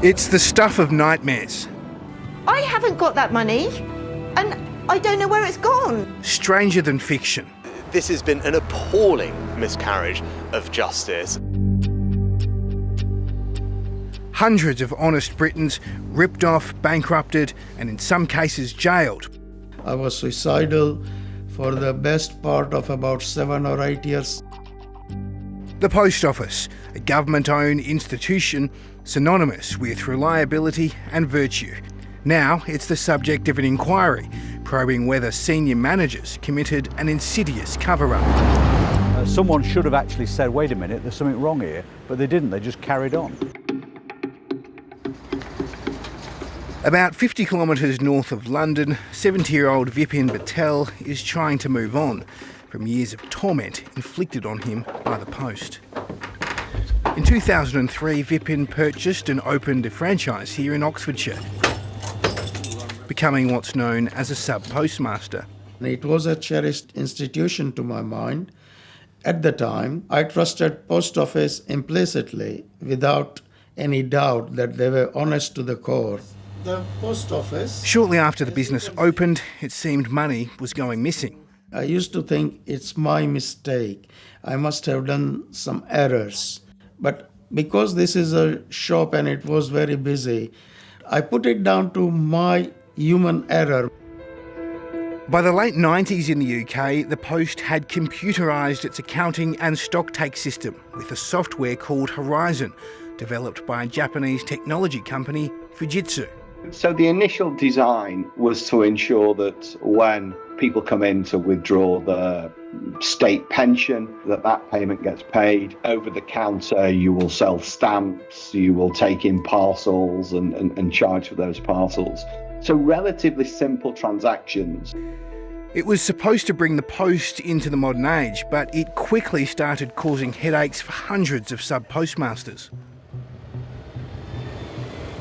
It's the stuff of nightmares. I haven't got that money, and I don't know where it's gone. Stranger than fiction. This has been an appalling miscarriage of justice. Hundreds of honest Britons ripped off, bankrupted, and in some cases jailed. I was suicidal for the best part of about 7 or 8 years. The Post Office, a government-owned institution synonymous with reliability and virtue. Now it's the subject of an inquiry probing whether senior managers committed an insidious cover-up. Someone should have actually said, wait a minute, there's something wrong here, but they didn't, they just carried on. About 50 kilometres north of London, 70-year-old Vipin Patel is trying to move on from years of torment inflicted on him by the Post. In 2003, Vipin purchased and opened a franchise here in Oxfordshire, becoming what's known as a sub-postmaster. It was a cherished institution to my mind. At the time, I trusted Post Office implicitly, without any doubt that they were honest to the core. The Post Office... Shortly after the business opened, it seemed money was going missing. I used to think it's my mistake. I must have done some errors. But because this is a shop and it was very busy, I put it down to my human error. By the late 90s in the UK, the Post had computerised its accounting and stocktake system with a software called Horizon, developed by a Japanese technology company, Fujitsu. So the initial design was to ensure that when people come in to withdraw the state pension, that payment gets paid. Over the counter, you will sell stamps, you will take in parcels and charge for those parcels. So relatively simple transactions. It was supposed to bring the Post into the modern age, but it quickly started causing headaches for hundreds of sub-postmasters.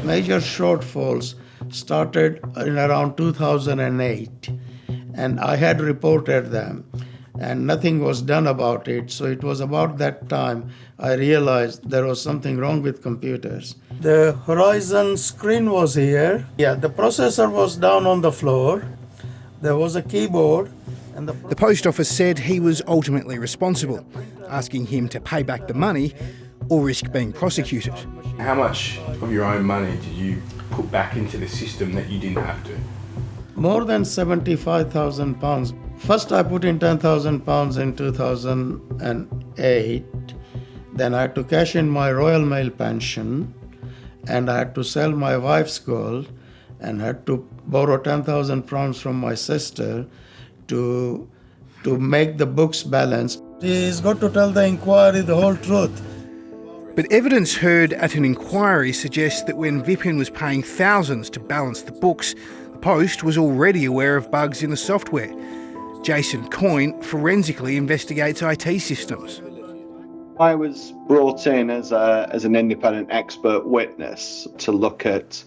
Major shortfalls started in around 2008, and I had reported them, and nothing was done about it. So it was about that time I realized there was something wrong with computers. The Horizon screen was here. Yeah, the processor was down on the floor. There was a keyboard. And the Post Office said he was ultimately responsible, asking him to pay back the money or risk being prosecuted. How much of your own money did you put back into the system that you didn't have to? More than £75,000. First I put in £10,000 in 2008. Then I had to cash in my Royal Mail pension, and I had to sell my wife's gold, and had to borrow £10,000 from my sister to make the books balance. He's got to tell the inquiry the whole truth. But evidence heard at an inquiry suggests that when Vipin was paying thousands to balance the books, the Post was already aware of bugs in the software. Jason Coyne forensically investigates IT systems. I was brought in as an independent expert witness to look at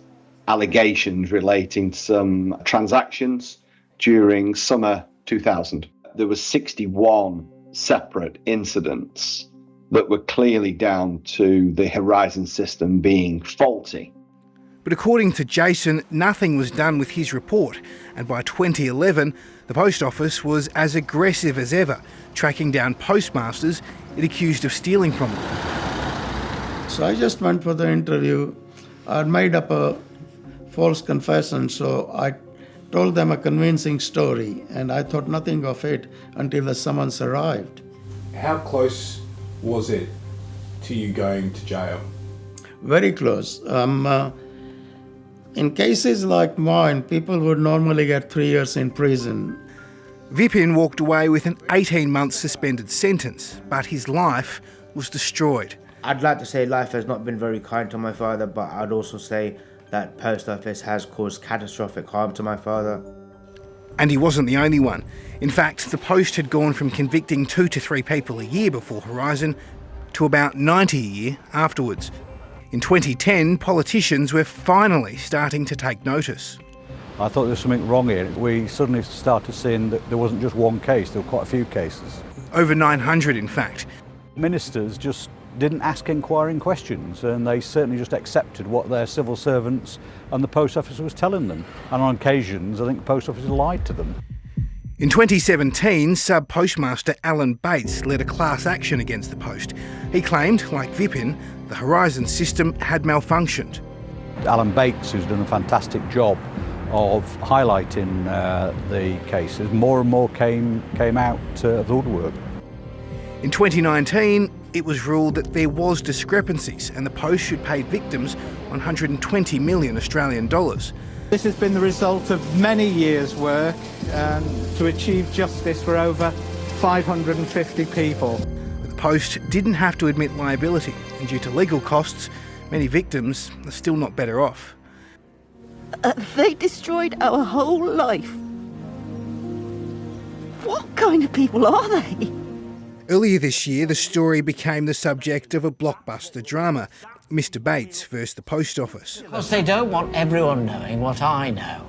allegations relating to some transactions during summer 2000. There were 61 separate incidents that were clearly down to the Horizon system being faulty. But according to Jason, nothing was done with his report, and by 2011, the Post Office was as aggressive as ever, tracking down postmasters it accused of stealing from them. So I just went for the interview. I'd made up a false confession, so I told them a convincing story, and I thought nothing of it until the summons arrived. How close was it to you going to jail? Very close. In cases like mine, people would normally get 3 years in prison. Vipin walked away with an 18-month suspended sentence, but his life was destroyed. I'd like to say life has not been very kind to my father, but I'd also say that Post Office has caused catastrophic harm to my father. And he wasn't the only one. In fact, the Post had gone from convicting 2 to 3 people a year before Horizon to about 90 a year afterwards. In 2010, politicians were finally starting to take notice. I thought there was something wrong here. We suddenly started seeing that there wasn't just one case, there were quite a few cases. Over 900, in fact. Ministers just didn't ask inquiring questions, and they certainly just accepted what their civil servants and the post office was telling them. And on occasions, I think the post office lied to them. In 2017, sub-postmaster Alan Bates led a class action against the post. He claimed, like Vipin, the Horizon system had malfunctioned. Alan Bates, who's done a fantastic job of highlighting the cases, more and more came out of the woodwork. In 2019, it was ruled that there was discrepancies and the post should pay victims 120 million Australian dollars. This has been the result of many years' work to achieve justice for over 550 people. But the post didn't have to admit liability, and due to legal costs, many victims are still not better off. They destroyed our whole life. What kind of people are they? Earlier this year, the story became the subject of a blockbuster drama, Mr. Bates versus the Post Office. Because they don't want everyone knowing what I know.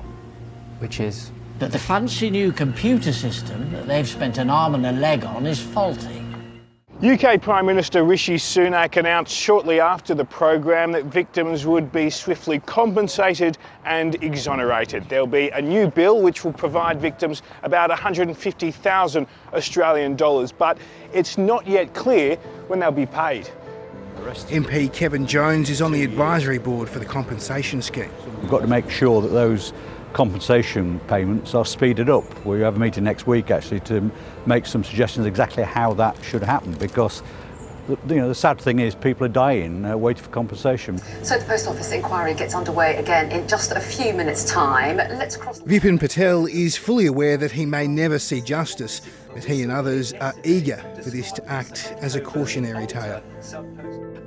Which is? That the fancy new computer system that they've spent an arm and a leg on is faulty. UK Prime Minister Rishi Sunak announced shortly after the program that victims would be swiftly compensated and exonerated. There'll be a new bill which will provide victims about 150,000 Australian dollars, but it's not yet clear when they'll be paid. MP Kevin Jones is on the advisory board for the compensation scheme. We've got to make sure that those compensation payments are speeded up. We have a meeting next week actually to make some suggestions exactly how that should happen, because the sad thing is people are dying waiting for compensation. So the Post Office inquiry gets underway again in just a few minutes' time. Let's cross. Vipin Patel is fully aware that he may never see justice, but he and others are eager for this to act as a cautionary tale.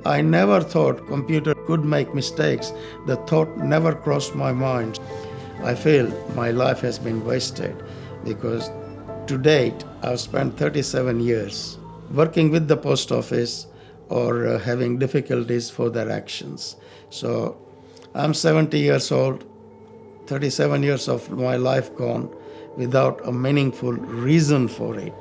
I never thought computer could make mistakes. The thought never crossed my mind. I feel my life has been wasted because to date I've spent 37 years working with the post office or having difficulties for their actions. So I'm 70 years old, 37 years of my life gone without a meaningful reason for it.